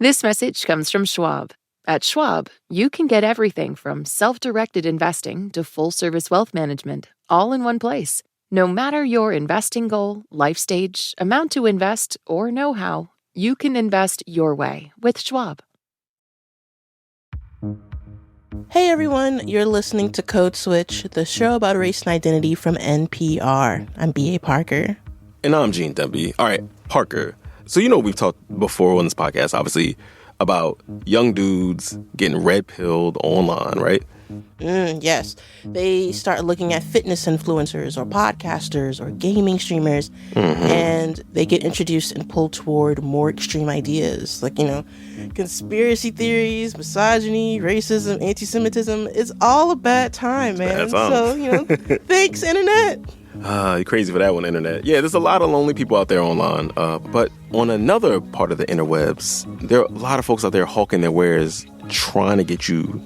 This message comes from Schwab. At Schwab, you can get everything from self-directed investing to full-service wealth management, all in one place. No matter your investing goal, life stage, amount to invest, or know-how, you can invest your way with Schwab. Hey everyone, you're listening to Code Switch, the show about race and identity from NPR. I'm B.A. Parker. And I'm Gene Demby. All right, Parker. So we've talked before on this podcast, obviously, about young dudes getting red-pilled online, right? Yes. They start looking at fitness influencers or podcasters or gaming streamers, and they get introduced and pulled toward more extreme ideas like, conspiracy theories, misogyny, racism, anti-Semitism. It's all a bad time, man. So, thanks, Internet. You're crazy for that one, Internet. Yeah, there's a lot of lonely people out there online. But on another part of the interwebs, there are a lot of folks out there hawking their wares, trying to get you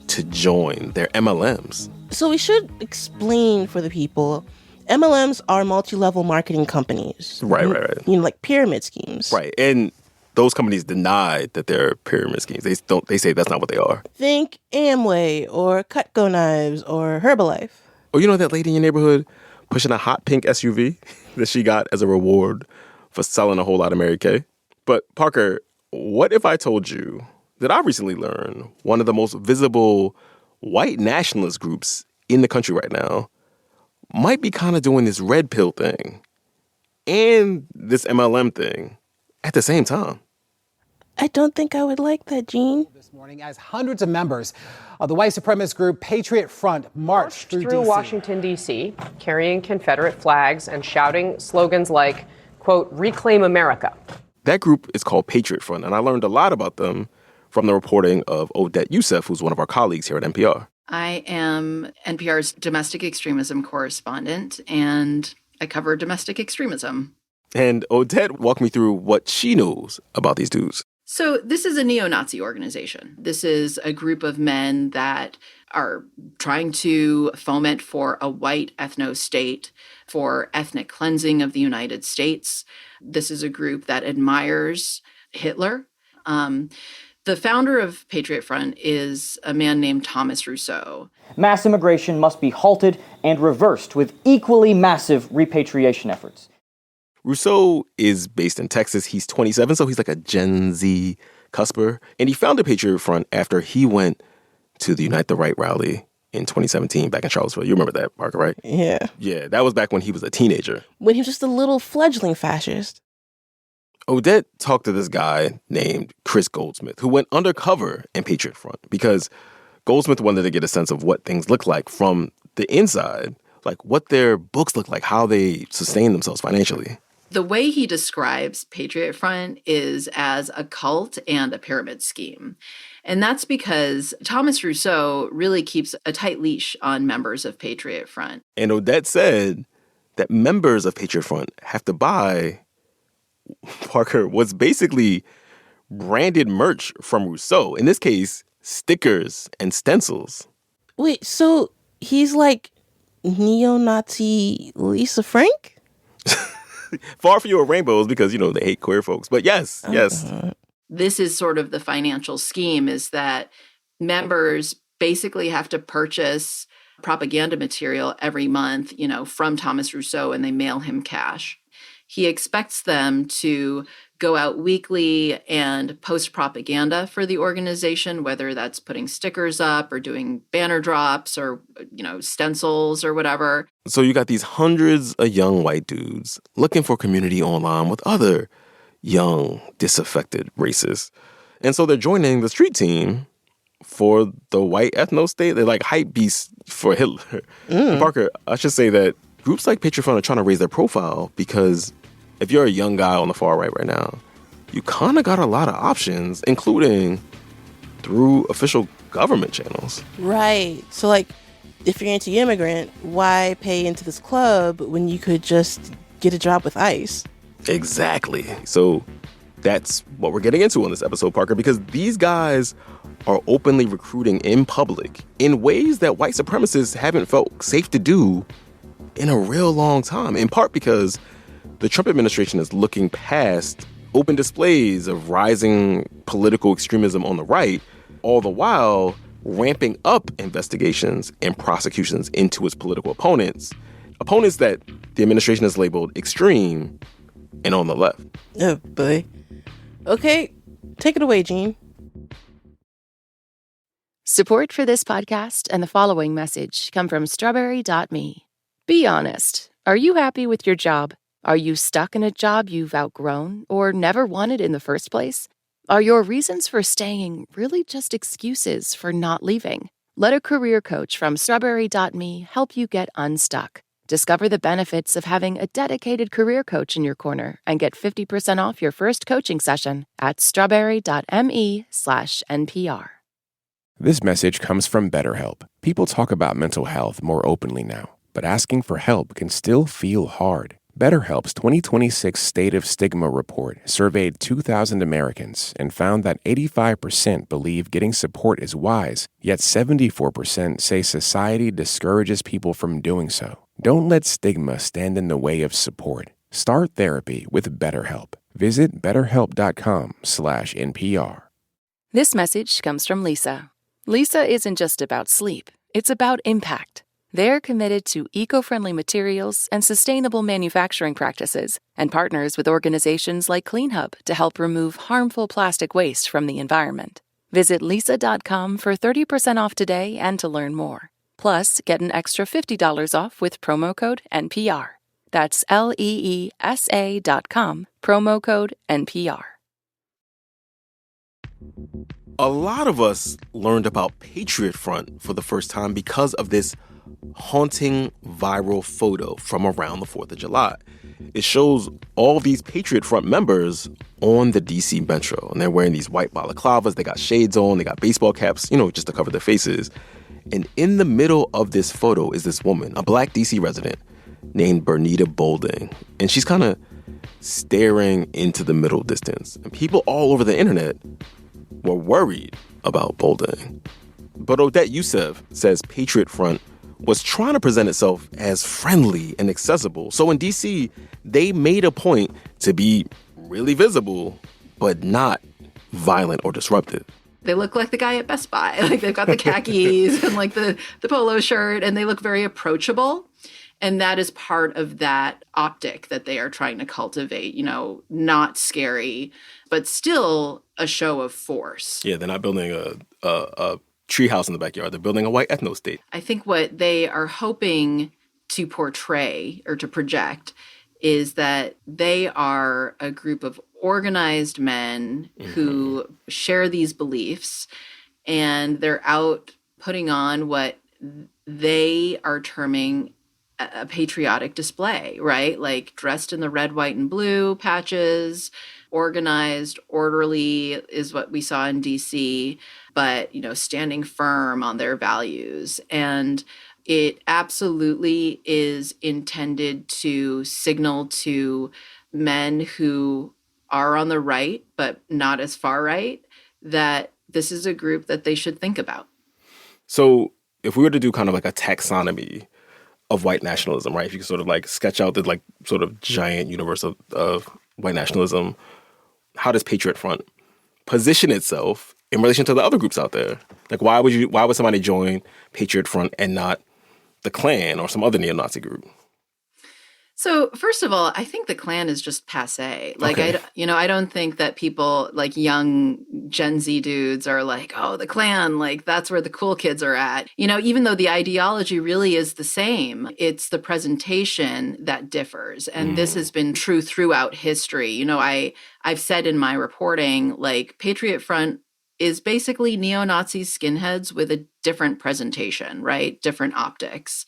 to join their MLMs. So we should explain for the people. MLMs are multi-level marketing companies. Right. Like pyramid schemes. Right. And those companies deny that they're pyramid schemes. They say that's not what they are. Think Amway or Cutco Knives or Herbalife. Or that lady in your neighborhood pushing a hot pink SUV that she got as a reward for selling a whole lot of Mary Kay. But Parker, what if I told you that I recently learned one of the most visible white nationalist groups in the country right now might be kind of doing this red pill thing and this MLM thing at the same time? I don't think I would like that, Gene. This morning, as hundreds of members of the white supremacist group Patriot Front marched through Washington, D.C., carrying Confederate flags and shouting slogans like, quote, "Reclaim America." That group is called Patriot Front, and I learned a lot about them from the reporting of Odette Yousef, who's one of our colleagues here at NPR. I am NPR's domestic extremism correspondent, and I cover domestic extremism. And Odette walked me through what she knows about these dudes. So this is a neo-Nazi organization. This is a group of men that are trying to foment for a white ethno-state, for ethnic cleansing of the United States. This is a group that admires Hitler. The founder of Patriot Front is a man named Thomas Rousseau. Mass immigration must be halted and reversed with equally massive repatriation efforts. Rousseau is based in Texas. He's 27, so he's like a Gen Z cusper. And he founded Patriot Front after he went to the Unite the Right rally in 2017 back in Charlottesville. You remember that, Parker, right? Yeah. Yeah, that was back when he was a teenager. When he was just a little fledgling fascist. Odette talked to this guy named Chris Goldsmith, who went undercover in Patriot Front because Goldsmith wanted to get a sense of what things look like from the inside, like what their books look like, how they sustain themselves financially. The way he describes Patriot Front is as a cult and a pyramid scheme. And that's because Thomas Rousseau really keeps a tight leash on members of Patriot Front. And Odette said that members of Patriot Front have to buy, Parker, what's basically branded merch from Rousseau. In this case, stickers and stencils. Wait, so he's like neo-Nazi Lisa Frank? Far fewer rainbows because, they hate queer folks. But yes. This is sort of the financial scheme, is that members basically have to purchase propaganda material every month, from Thomas Rousseau, and they mail him cash. He expects them to go out weekly and post propaganda for the organization, whether that's putting stickers up or doing banner drops or, stencils or whatever. So you got these hundreds of young white dudes looking for community online with other young, disaffected racists. And so they're joining the street team for the white ethno-state. They're like hype beasts for Hitler. Parker, I should say that groups like Patriot Front are trying to raise their profile because if you're a young guy on the far right now, you kind of got a lot of options, including through official government channels. Right. So, if you're anti-immigrant, why pay into this club when you could just get a job with ICE? Exactly. So that's what we're getting into on this episode, Parker, because these guys are openly recruiting in public in ways that white supremacists haven't felt safe to do in a real long time, in part because the Trump administration is looking past open displays of rising political extremism on the right, all the while ramping up investigations and prosecutions into its political opponents that the administration has labeled extreme and on the left. Oh, boy. Okay, take it away, Gene. Support for this podcast and the following message come from strawberry.me. Be honest. Are you happy with your job? Are you stuck in a job you've outgrown or never wanted in the first place? Are your reasons for staying really just excuses for not leaving? Let a career coach from strawberry.me help you get unstuck. Discover the benefits of having a dedicated career coach in your corner and get 50% off your first coaching session at strawberry.me/NPR. This message comes from BetterHelp. People talk about mental health more openly now, but asking for help can still feel hard. BetterHelp's 2026 State of Stigma report surveyed 2,000 Americans and found that 85% believe getting support is wise, yet 74% say society discourages people from doing so. Don't let stigma stand in the way of support. Start therapy with BetterHelp. Visit betterhelp.com/NPR. This message comes from Lisa. Lisa isn't just about sleep, it's about impact. They're committed to eco-friendly materials and sustainable manufacturing practices and partners with organizations like CleanHub to help remove harmful plastic waste from the environment. Visit lisa.com for 30% off today and to learn more. Plus, get an extra $50 off with promo code NPR. That's LEESA.com, promo code NPR. A lot of us learned about Patriot Front for the first time because of this haunting viral photo from around the 4th of July. It shows all these Patriot Front members on the D.C. Metro, and they're wearing these white balaclavas, they got shades on, they got baseball caps, just to cover their faces. And in the middle of this photo is this woman, a black D.C. resident named Bernita Bolding, and she's kind of staring into the middle distance. And people all over the internet were worried about Bolding. But Odette Yousef says Patriot Front was trying to present itself as friendly and accessible. So in D.C., they made a point to be really visible, but not violent or disruptive. They look like the guy at Best Buy. Like they've got the khakis and like the polo shirt, and they look very approachable. And that is part of that optic that they are trying to cultivate, not scary, but still a show of force. Yeah, they're not building a treehouse in the backyard. They're building a white ethno-state. I think what they are hoping to portray or to project is that they are a group of organized men who share these beliefs, and they're out putting on what they are terming a patriotic display, right? Like dressed in the red, white, and blue patches, organized, orderly is what we saw in DC, but, standing firm on their values. And it absolutely is intended to signal to men who are on the right, but not as far right, that this is a group that they should think about. So if we were to do kind of like a taxonomy of white nationalism, right? If you could sort of like sketch out the sort of giant universe of white nationalism, how does Patriot Front position itself in relation to the other groups out there? Like, why would somebody join Patriot Front and not the Klan or some other neo-Nazi group? So first of all, I think the Klan is just passé. Like, okay. I don't think that people like young Gen Z dudes are like, oh, the Klan, like that's where the cool kids are at. Even though the ideology really is the same, it's the presentation that differs. And this has been true throughout history. I've said in my reporting, like Patriot Front is basically neo-Nazi skinheads with a different presentation, right? Different optics.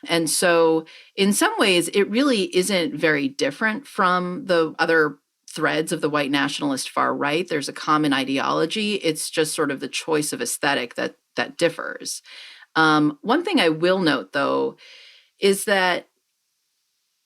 And so in some ways, it really isn't very different from the other threads of the white nationalist far right. There's a common ideology. It's just sort of the choice of aesthetic that differs. One thing I will note, though, is that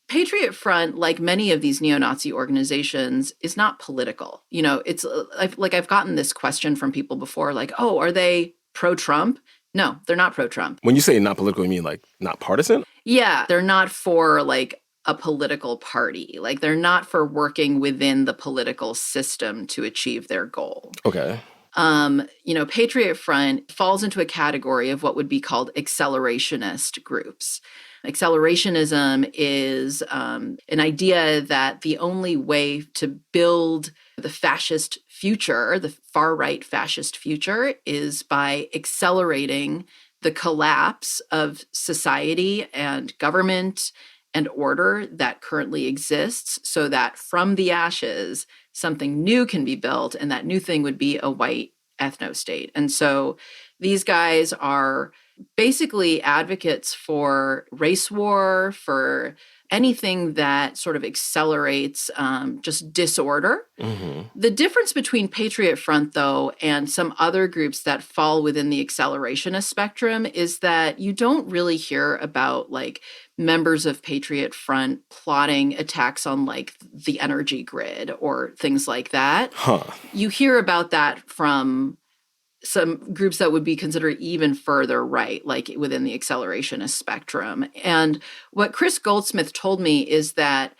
Patriot Front, like many of these neo-Nazi organizations, is not political. It's I've gotten this question from people before, like, oh, are they pro-Trump? No, they're not pro-Trump. When you say not political, you mean like not partisan? Yeah, they're not for like a political party. Like, they're not for working within the political system to achieve their goal. Okay. Patriot Front falls into a category of what would be called accelerationist groups. Accelerationism is an idea that the only way to build the fascist future, the far-right fascist future, is by accelerating the collapse of society and government and order that currently exists, so that from the ashes, something new can be built, and that new thing would be a white ethno-state. And so these guys are basically advocates for race war, for anything that sort of accelerates just disorder. The difference between Patriot Front, though, and some other groups that fall within the accelerationist spectrum is that you don't really hear about, like, members of Patriot Front plotting attacks on, like, the energy grid or things like that. You hear about that from some groups that would be considered even further right, like within the accelerationist spectrum. And what Chris Goldsmith told me is that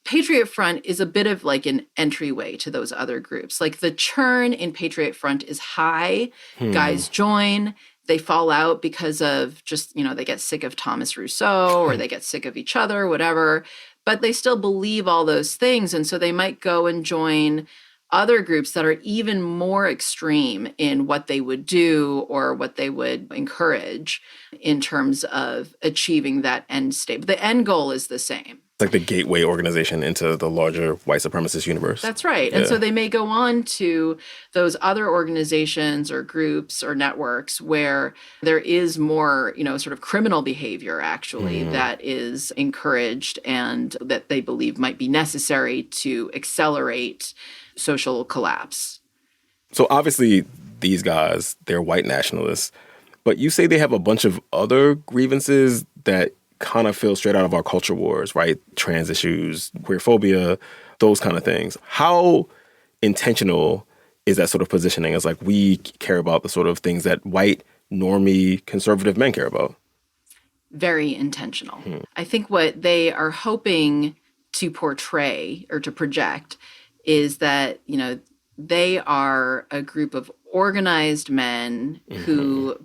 Patriot Front is a bit of like an entryway to those other groups. Like, the churn in Patriot Front is high. Guys join. They fall out because of just, they get sick of Thomas Rousseau or they get sick of each other, whatever. But they still believe all those things. And so they might go and join other groups that are even more extreme in what they would do or what they would encourage in terms of achieving that end state. But the end goal is the same. It's like the gateway organization into the larger white supremacist universe. That's right. Yeah. And so they may go on to those other organizations or groups or networks where there is more, sort of criminal behavior, actually, that is encouraged and that they believe might be necessary to accelerate social collapse. So obviously these guys, they're white nationalists, but you say they have a bunch of other grievances that kind of feel straight out of our culture wars, right? Trans issues, queerphobia, those kind of things. How intentional is that sort of positioning as, like, we care about the sort of things that white, normie, conservative men care about? Very intentional. I think what they are hoping to portray or to project is that, they are a group of organized men who,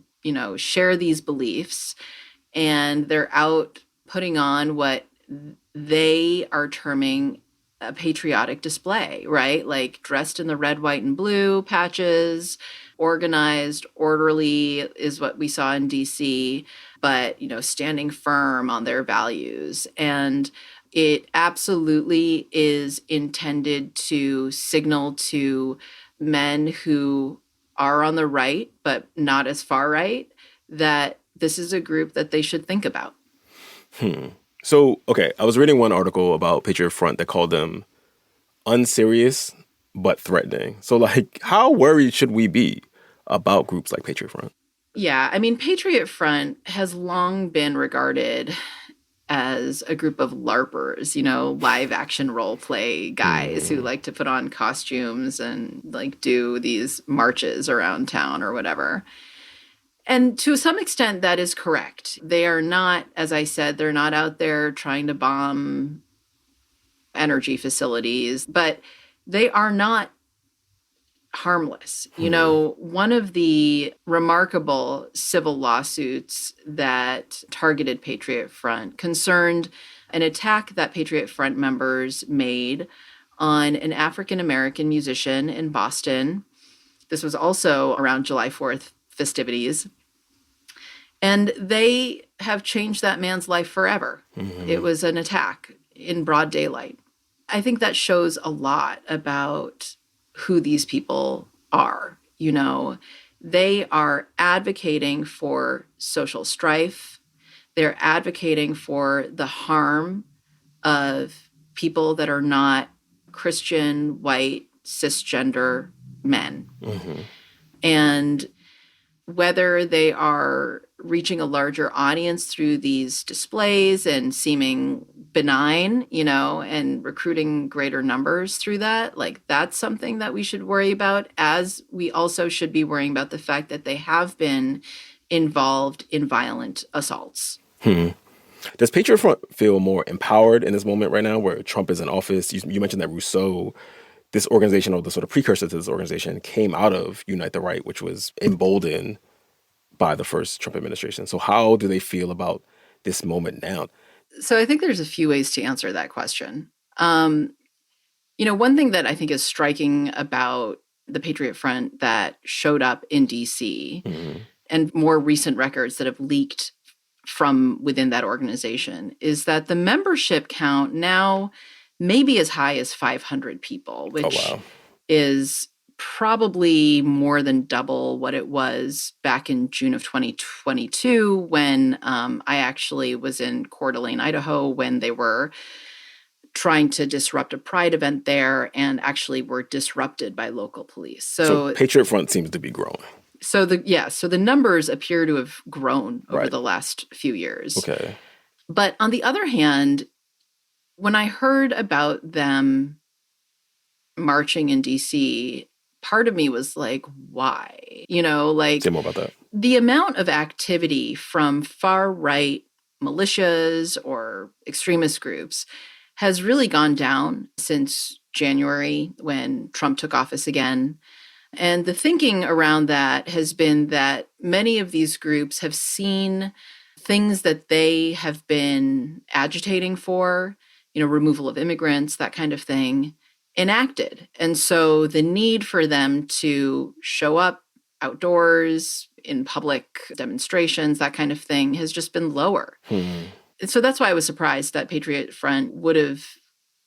share these beliefs, and they're out putting on what they are terming a patriotic display, right? Like, dressed in the red, white, and blue patches, organized, orderly is what we saw in DC, but, standing firm on their values. And it absolutely is intended to signal to men who are on the right, but not as far right, that this is a group that they should think about. So, okay, I was reading one article about Patriot Front that called them unserious but threatening. So, like, how worried should we be about groups like Patriot Front? Yeah, I mean, Patriot Front has long been regarded as a group of LARPers, live action role play guys who like to put on costumes and like do these marches around town or whatever. And to some extent, that is correct. They are not, as I said, they're not out there trying to bomb energy facilities, but they are not harmless. One of the remarkable civil lawsuits that targeted Patriot Front concerned an attack that Patriot Front members made on an African-American musician in Boston. This was also around July 4th festivities. And they have changed that man's life forever. It was an attack in broad daylight. I think that shows a lot about who these people are. They are advocating for social strife. They're advocating for the harm of people that are not Christian, white, cisgender men. And whether they are reaching a larger audience through these displays and seeming benign, and recruiting greater numbers through that, like, that's something that we should worry about, as we also should be worrying about the fact that they have been involved in violent assaults. Does Patriot Front feel more empowered in this moment right now where Trump is in office? You mentioned that Rousseau, this organization, or the sort of precursor to this organization, came out of Unite the Right, which was emboldened by the first Trump administration. So how do they feel about this moment now? So I think there's a few ways to answer that question. One thing that I think is striking about the Patriot Front that showed up in D.C. and more recent records that have leaked from within that organization is that the membership count now may be as high as 500 people, which is probably more than double what it was back in June of 2022 when I actually was in Coeur d'Alene, Idaho, when they were trying to disrupt a pride event there and actually were disrupted by local police. So Patriot Front seems to be growing. So the numbers appear to have grown over the last few years. Okay. But on the other hand, when I heard about them marching in DC, part of me was like, why? Say more about that. The amount of activity from far right militias or extremist groups has really gone down since January when Trump took office again. And the thinking around that has been that many of these groups have seen things that they have been agitating for, removal of immigrants, that kind of thing, enacted. And so the need for them to show up outdoors in public demonstrations, that kind of thing, has just been lower. So that's why I was surprised that Patriot Front would have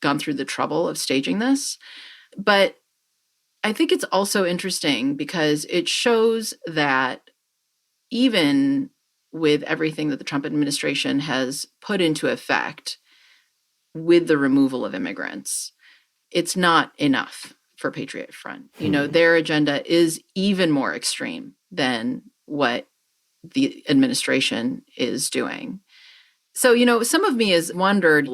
gone through the trouble of staging this. But I think it's also interesting because it shows that even with everything that the Trump administration has put into effect with the removal of immigrants, it's not enough for Patriot Front. Their agenda is even more extreme than what the administration is doing. So, some of me has wondered,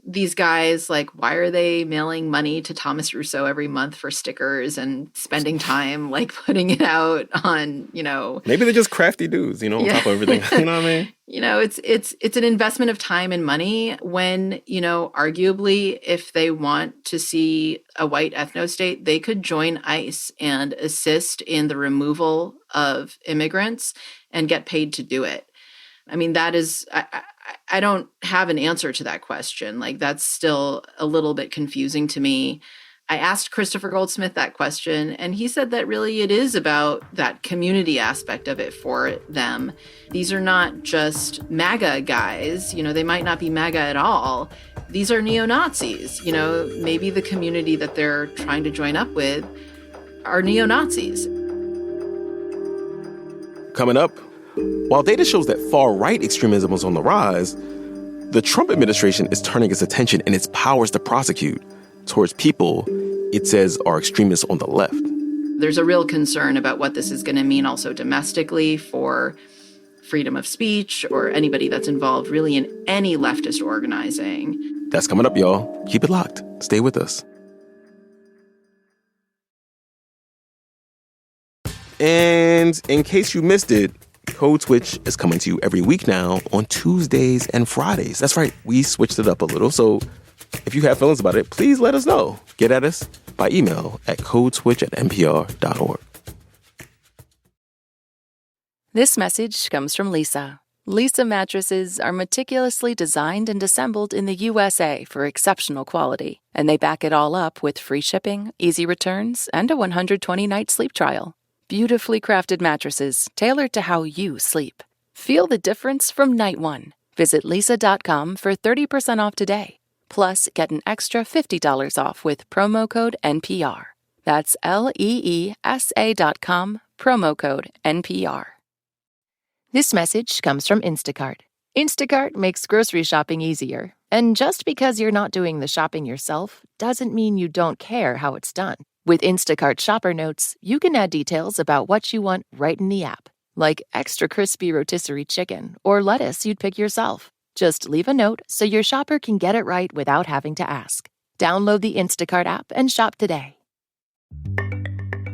these guys, why are they mailing money to Thomas Rousseau every month for stickers and spending time, putting it out on, Maybe they're just crafty dudes, on top of everything. You know what I mean? It's an investment of time and money when, arguably, if they want to see a white ethno-state, they could join ICE and assist in the removal of immigrants and get paid to do it. I mean, that is, I don't have an answer to that question. That's still a little bit confusing to me. I asked Christopher Goldsmith that question, and he said that really it is about that community aspect of it for them. These are not just MAGA guys. They might not be MAGA at all. These are neo-Nazis. Maybe the community that they're trying to join up with are neo-Nazis. Coming up, while data shows that far-right extremism was on the rise, the Trump administration is turning its attention and its powers to prosecute towards people it says are extremists on the left. There's a real concern about what this is going to mean also domestically for freedom of speech or anybody that's involved really in any leftist organizing. That's coming up, y'all. Keep it locked. Stay with us. And in case you missed it, Code Switch is coming to you every week now on Tuesdays and Fridays. That's right, we switched it up a little. So if you have feelings about it, please let us know. Get at us by email at codeswitch@npr.org. This message comes from Lisa. Lisa mattresses are meticulously designed and assembled in the USA for exceptional quality, and they back it all up with free shipping, easy returns, and a 120-night sleep trial. Beautifully crafted mattresses tailored to how you sleep. Feel the difference from night one. Visit lisa.com for 30% off today. Plus, get an extra $50 off with promo code NPR. That's LEESA.com, promo code NPR. This message comes from Instacart. Instacart makes grocery shopping easier. And just because you're not doing the shopping yourself doesn't mean you don't care how it's done. With Instacart Shopper Notes, you can add details about what you want right in the app, like extra crispy rotisserie chicken or lettuce you'd pick yourself. Just leave a note so your shopper can get it right without having to ask. Download the Instacart app and shop today.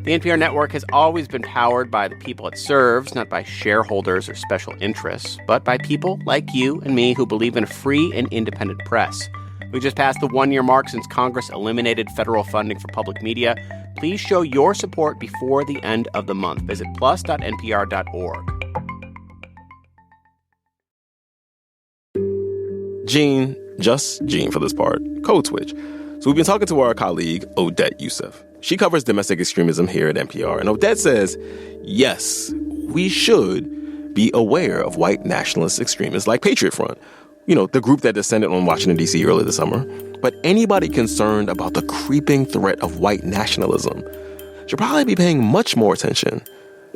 The NPR network has always been powered by the people it serves, not by shareholders or special interests, but by people like you and me who believe in a free and independent press. We just passed the one-year mark since Congress eliminated federal funding for public media. Please show your support before the end of the month. Visit plus.npr.org. Gene, just Gene for this part, code switch. So we've been talking to our colleague, Odette Yousef. She covers domestic extremism here at NPR. And Odette says, yes, we should be aware of white nationalist extremists like Patriot Front, you know, the group that descended on Washington, D.C. earlier this summer. But anybody concerned about the creeping threat of white nationalism should probably be paying much more attention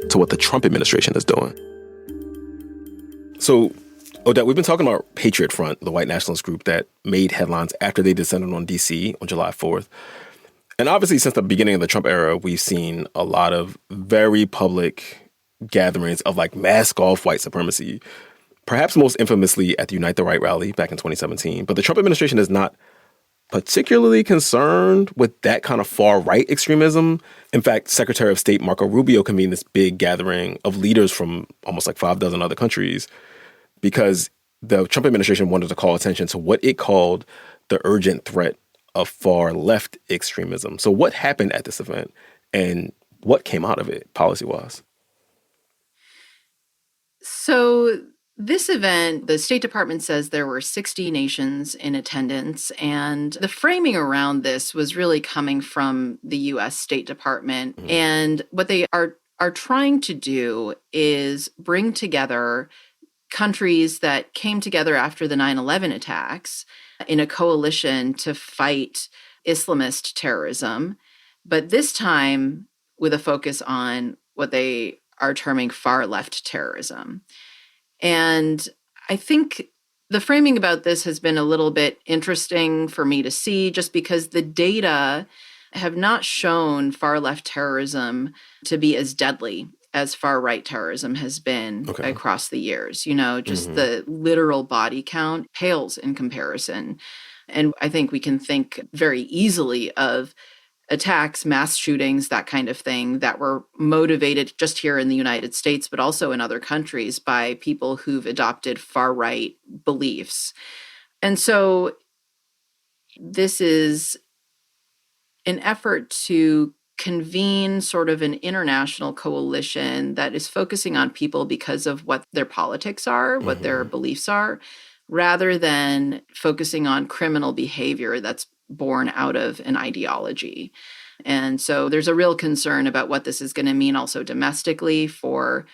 to what the Trump administration is doing. So, Odette, we've been talking about Patriot Front, the white nationalist group that made headlines after they descended on D.C. on July 4th. And obviously, since the beginning of the Trump era, we've seen a lot of very public gatherings of like mask-off white supremacy, perhaps most infamously at the Unite the Right rally back in 2017. But the Trump administration is not particularly concerned with that kind of far-right extremism. In fact, Secretary of State Marco Rubio convened this big gathering of leaders from almost like 6 other countries because the Trump administration wanted to call attention to what it called the urgent threat of far-left extremism. So what happened at this event and what came out of it policy-wise? So this event, the State Department says there were 60 nations in attendance, and the framing around this was really coming from the U.S. State Department. Mm-hmm. And what they are trying to do is bring together countries that came together after the 9/11 attacks in a coalition to fight Islamist terrorism, but this time with a focus on what they are terming far-left terrorism. And I think the framing about this has been a little bit interesting for me to see, just because the data have not shown far-left terrorism to be as deadly as far-right terrorism has been across the years. You know, just the literal body count pales in comparison. And I think we can think very easily of attacks, mass shootings, that kind of thing, that were motivated just here in the United States, but also in other countries by people who've adopted far-right beliefs. And so this is an effort to convene sort of an international coalition that is focusing on people because of what their politics are, what their beliefs are, rather than focusing on criminal behavior that's born out of an ideology. And so there's a real concern about what this is going to mean also domestically for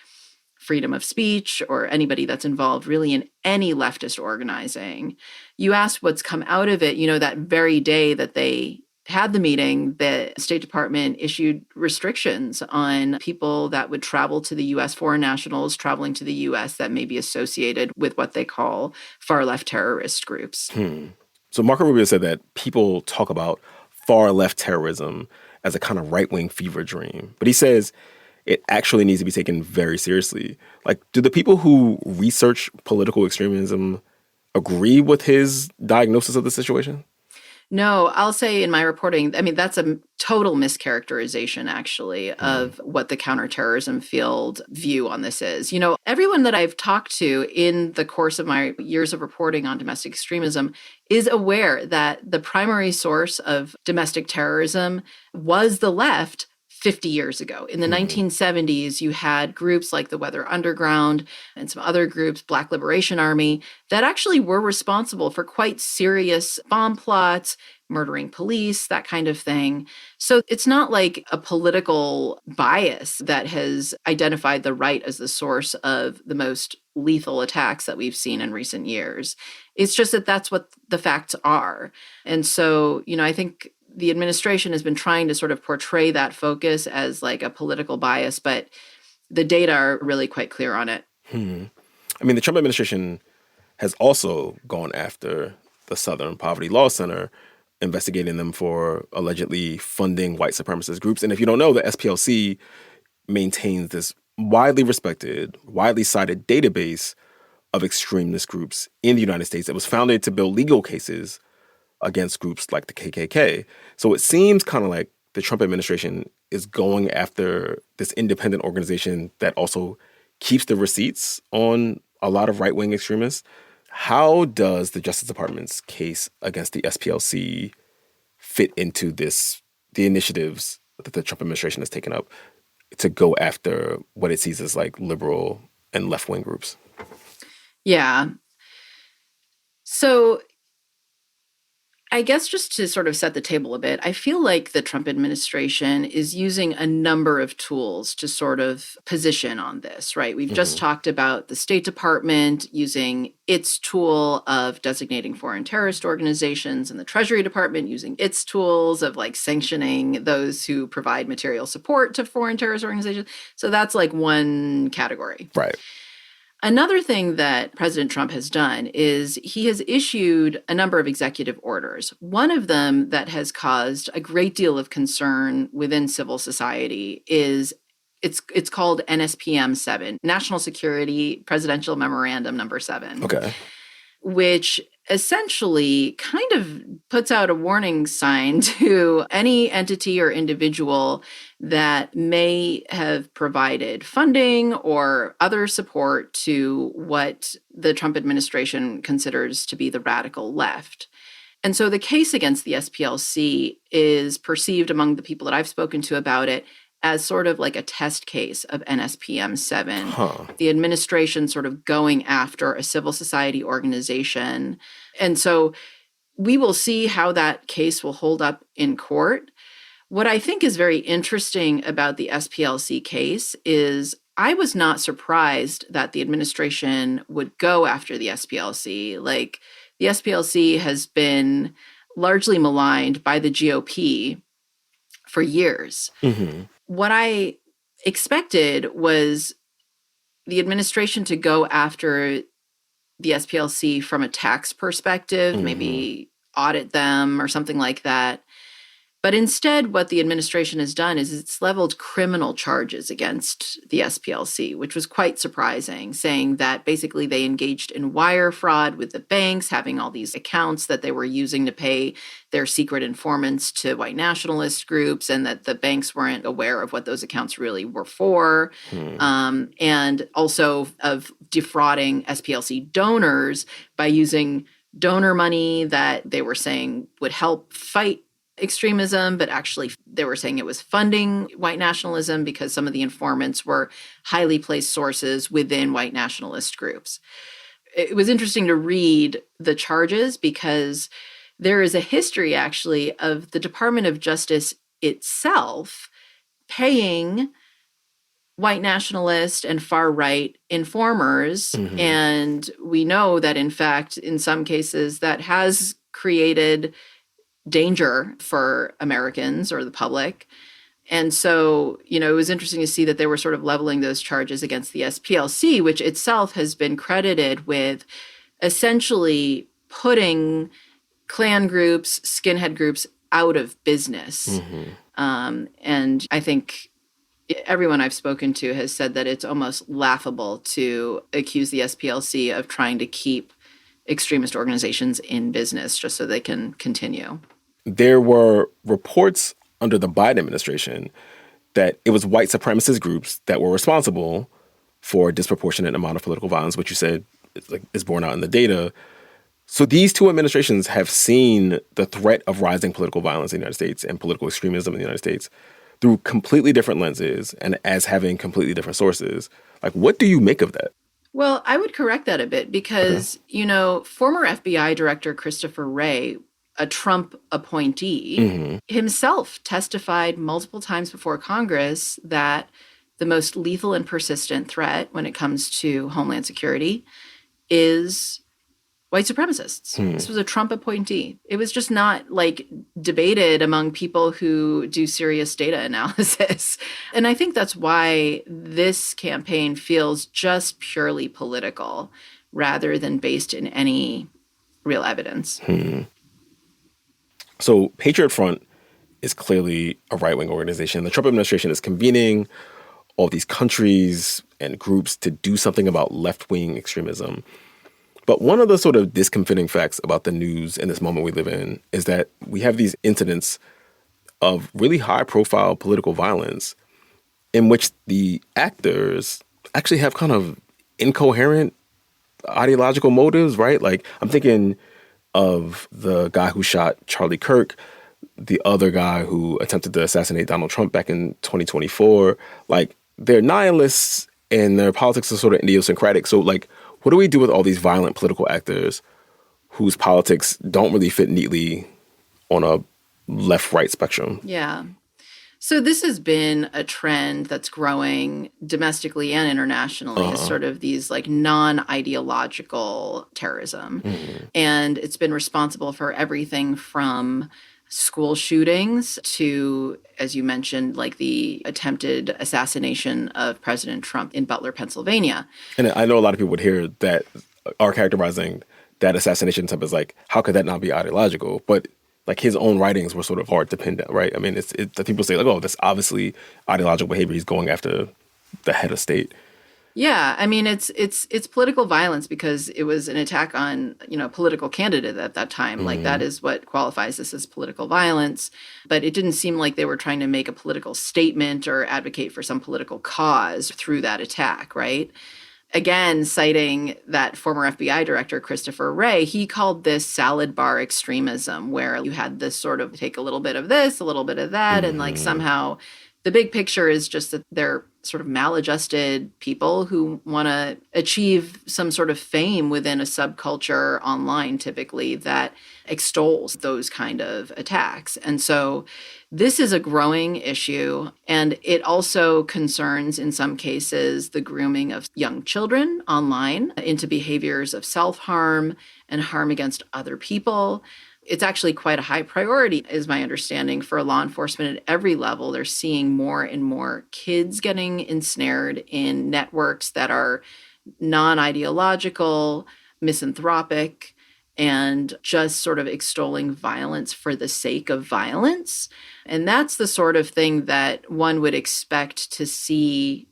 freedom of speech or anybody that's involved really in any leftist organizing. You asked what's come out of it. You know, that very day that they had the meeting, the State Department issued restrictions on people that would travel to the U.S., foreign nationals traveling to the U.S. that may be associated with what they call far-left terrorist groups. So Marco Rubio said that people talk about far-left terrorism as a kind of right-wing fever dream. But he says it actually needs to be taken very seriously. Like, do the people who research political extremism agree with his diagnosis of the situation? No, I'll say in my reporting, I mean, that's a total mischaracterization, actually, of what the counterterrorism field view on this is. You know, everyone that I've talked to in the course of my years of reporting on domestic extremism is aware that the primary source of domestic terrorism was the left 50 years ago. In the 1970s, you had groups like the Weather Underground and some other groups, Black Liberation Army, that actually were responsible for quite serious bomb plots, murdering police, that kind of thing. So it's not like a political bias that has identified the right as the source of the most lethal attacks that we've seen in recent years. It's just that that's what the facts are. And so, you know, I think the administration has been trying to sort of portray that focus as like a political bias, but the data are really quite clear on it. I mean, the Trump administration has also gone after the Southern Poverty Law Center, investigating them for allegedly funding white supremacist groups. And if you don't know, the SPLC maintains this widely respected, widely cited database of extremist groups in the United States that was founded to build legal cases against groups like the KKK. So it seems kind of like the Trump administration is going after this independent organization that also keeps the receipts on a lot of right-wing extremists. How does the Justice Department's case against the SPLC fit into the initiatives that the Trump administration has taken up to go after what it sees as like liberal and left-wing groups? Yeah. So I guess just to sort of set the table a bit, I feel like the Trump administration is using a number of tools to sort of position on this, right? We've just talked about the State Department using its tool of designating foreign terrorist organizations, and the Treasury Department using its tools of like sanctioning those who provide material support to foreign terrorist organizations. So that's like one category. Right. Another thing that President Trump has done is he has issued a number of executive orders. One of them that has caused a great deal of concern within civil society is it's called NSPM 7, National Security Presidential Memorandum number 7. Okay. Which essentially kind of puts out a warning sign to any entity or individual that may have provided funding or other support to what the Trump administration considers to be the radical left. And so the case against the SPLC is perceived among the people that I've spoken to about it as sort of like a test case of NSPM 7, the administration sort of going after a civil society organization. And so we will see how that case will hold up in court. What I think is very interesting about the SPLC case is I was not surprised that the administration would go after the SPLC. Like, the SPLC has been largely maligned by the GOP for years. What I expected was the administration to go after the SPLC from a tax perspective, maybe audit them or something like that. But instead, what the administration has done is it's leveled criminal charges against the SPLC, which was quite surprising, saying that basically they engaged in wire fraud with the banks, having all these accounts that they were using to pay their secret informants to white nationalist groups, and that the banks weren't aware of what those accounts really were for, and also of defrauding SPLC donors by using donor money that they were saying would help fight extremism, but actually they were saying it was funding white nationalism because some of the informants were highly placed sources within white nationalist groups. It was interesting to read the charges because there is a history actually of the Department of Justice itself paying white nationalist and far-right informers. And we know that, in fact, in some cases that has created danger for Americans or the public. And so, you know, it was interesting to see that they were sort of leveling those charges against the SPLC, which itself has been credited with essentially putting Klan groups, skinhead groups out of business. And I think everyone I've spoken to has said that it's almost laughable to accuse the SPLC of trying to keep extremist organizations in business just so they can continue. There were reports under the Biden administration that it was white supremacist groups that were responsible for a disproportionate amount of political violence, which you said is borne out in the data. So these two administrations have seen the threat of rising political violence in the United States and political extremism in the United States through completely different lenses and as having completely different sources. Like, what do you make of that? Well, I would correct that a bit because, you know, former FBI Director Christopher Wray, a Trump appointee, himself testified multiple times before Congress that the most lethal and persistent threat when it comes to Homeland Security is white supremacists. This was a Trump appointee. It was just not like debated among people who do serious data analysis. And I think that's why this campaign feels just purely political rather than based in any real evidence. So Patriot Front is clearly a right-wing organization. The Trump administration is convening all these countries and groups to do something about left-wing extremism. But one of the sort of discomforting facts about the news in this moment we live in is that we have these incidents of really high-profile political violence in which the actors actually have kind of incoherent ideological motives, right? Like, I'm thinking of the guy who shot Charlie Kirk, the other guy who attempted to assassinate Donald Trump back in 2024. Like, they're nihilists and their politics are sort of idiosyncratic. So, like, what do we do with all these violent political actors whose politics don't really fit neatly on a left-right spectrum? Yeah. So this has been a trend that's growing domestically and internationally, is sort of these like non-ideological terrorism. And it's been responsible for everything from school shootings to, as you mentioned, like the attempted assassination of President Trump in Butler, Pennsylvania. And I know a lot of people would hear that, are characterizing that assassination attempt as like, how could that not be ideological? But like his own writings were sort of hard to pin down, right? I mean, it's people say like, oh, that's obviously ideological behavior. He's going after the head of state. Yeah, I mean, it's political violence because it was an attack on, political candidate at that time. Like, that is what qualifies this as political violence. But it didn't seem like they were trying to make a political statement or advocate for some political cause through that attack, right? Again, citing that former FBI director, Christopher Wray, he called this salad bar extremism, where you had this sort of take a little bit of this, a little bit of that, and like somehow the big picture is just that they're sort of maladjusted people who want to achieve some sort of fame within a subculture online, typically, that extols those kind of attacks. And so this is a growing issue, and it also concerns, in some cases, the grooming of young children online into behaviors of self-harm and harm against other people. It's actually quite a high priority, is my understanding, for law enforcement at every level. They're seeing more and more kids getting ensnared in networks that are non-ideological, misanthropic, and just sort of extolling violence for the sake of violence. And that's the sort of thing that one would expect to see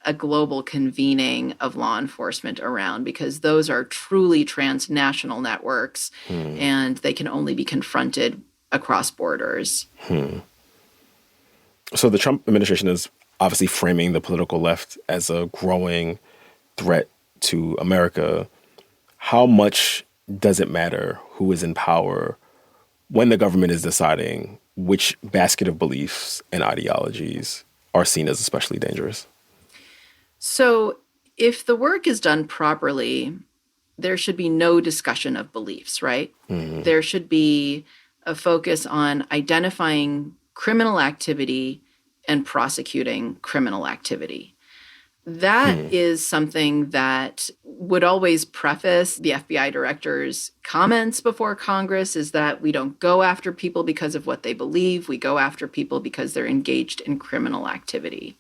a global convening of law enforcement around, because those are truly transnational networks and they can only be confronted across borders. So the Trump administration is obviously framing the political left as a growing threat to America. How much does it matter who is in power when the government is deciding which basket of beliefs and ideologies are seen as especially dangerous? So if the work is done properly, there should be no discussion of beliefs, right? There should be a focus on identifying criminal activity and prosecuting criminal activity. That is something that would always preface the FBI director's comments before Congress, is that we don't go after people because of what they believe. We go after people because they're engaged in criminal activity.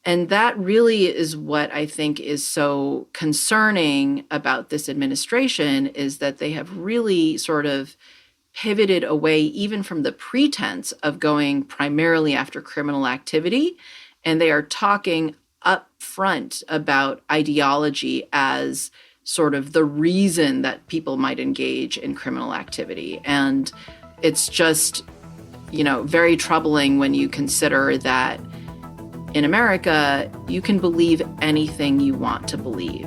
And that really is what I think is so concerning about this administration, is that they have really sort of pivoted away even from the pretense of going primarily after criminal activity. And they are talking up front about ideology as sort of the reason that people might engage in criminal activity. And it's just, very troubling when you consider that in America, you can believe anything you want to believe.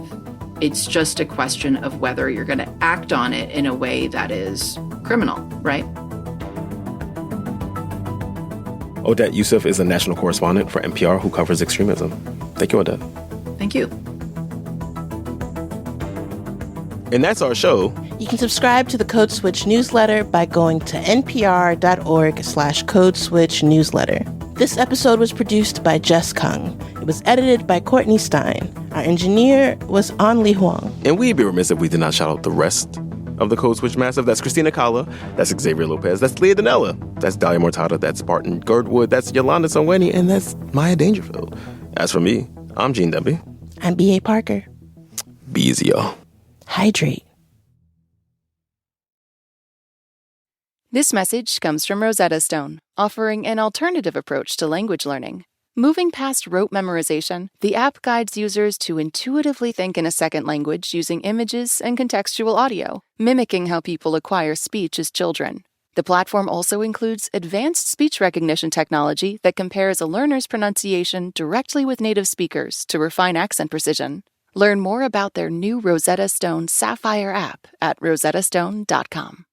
It's just a question of whether you're going to act on it in a way that is criminal, right? Odette Yousef is a national correspondent for NPR who covers extremism. Thank you, Odette. Thank you. And that's our show. You can subscribe to the Code Switch newsletter by going to npr.org/Code Switch newsletter. This episode was produced by Jess Kung. It was edited by Courtney Stein. Our engineer was An Li Huang. And we'd be remiss if we did not shout out the rest of the Code Switch Massive. That's Christina Kala. That's Xavier Lopez. That's Leah Donnella. That's Dahlia Mortada. That's Barton Girdwood. That's Yolanda Sonweni. And that's Maya Dangerfield. As for me, I'm Gene Demby. I'm B.A. Parker. Be easy, y'all. Hydrate. This message comes from Rosetta Stone, offering an alternative approach to language learning. Moving past rote memorization, the app guides users to intuitively think in a second language using images and contextual audio, mimicking how people acquire speech as children. The platform also includes advanced speech recognition technology that compares a learner's pronunciation directly with native speakers to refine accent precision. Learn more about their new Rosetta Stone Sapphire app at rosettastone.com.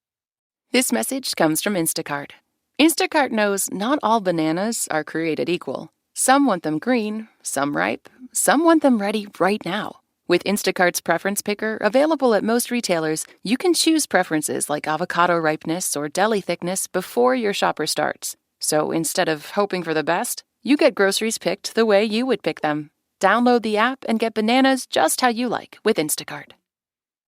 This message comes from Instacart. Instacart knows not all bananas are created equal. Some want them green, some ripe, some want them ready right now. With Instacart's Preference Picker, available at most retailers, you can choose preferences like avocado ripeness or deli thickness before your shopper starts. So instead of hoping for the best, you get groceries picked the way you would pick them. Download the app and get bananas just how you like with Instacart.